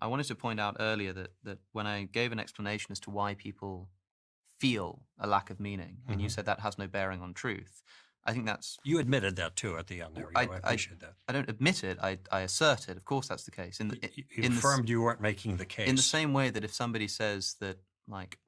I wanted to point out earlier that when I gave an explanation as to why people feel a lack of meaning, and you Mhm. said that has no bearing on truth, I think that's You admitted that too at the end there. I Yeah, I I appreciate that. I don't admit it. I assert it. Of course, that's the case. You In this affirmed you weren't making the in the case. same way that if somebody says that, like,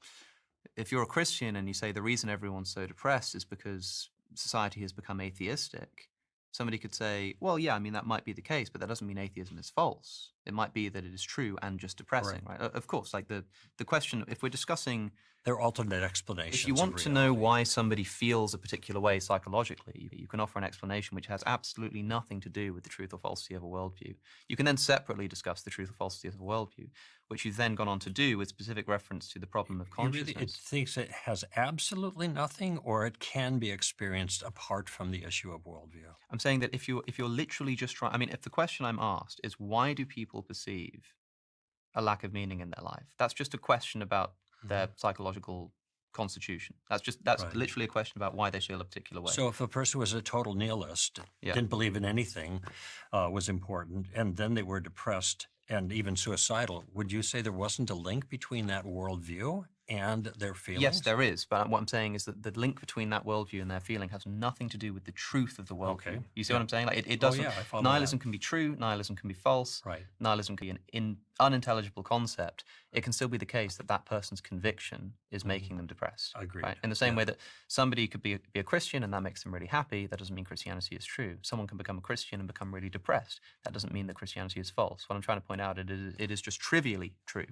if you're a Christian and you say the reason everyone's so depressed is because society has become atheistic, somebody could say, well, yeah, I mean, that might be the case, but that doesn't mean atheism is false. It might be that it is true and just depressing, Correct. right? Of course, like the question, if we're discussing, They're alternate if you explanations of want to know reality. why somebody feels a particular way psychologically, you can offer an explanation which has absolutely nothing to do with the truth or falsity of a worldview. You can then separately discuss the truth or falsity of a worldview, which you've then gone on to do with specific reference to the problem of You really it consciousness. thinks it has absolutely nothing, or it can be experienced apart from the issue of worldview. I'm saying that if you're literally just trying, I mean, if the question I'm asked is why do people perceive a lack of meaning in their life, that's just a question about Mhm. their psychological constitution. That's Right. literally a question about why they feel a particular way. So if a person was a total nihilist, Yeah. didn't believe in anything was important, and then they were depressed and even suicidal, would you say there wasn't a link between that worldview and their Yes, feelings? there is, but what I'm saying is that the link between that worldview and their feeling has nothing to do with the truth of the Okay. worldview. You see what Yeah. I'm saying? Like it Oh, doesn't. yeah, I follow that. Nihilism can be true. Nihilism can be false. Right. Nihilism can be an unintelligible concept. It can still be the case that that person's conviction is Mhm. making them depressed. Right. Agreed. In the same Yeah. way that somebody could be a Christian and that makes them really happy, that doesn't mean Christianity is true. Someone can become a Christian and become really depressed. That doesn't mean that Christianity is false. What I'm trying to point out, it is just trivially true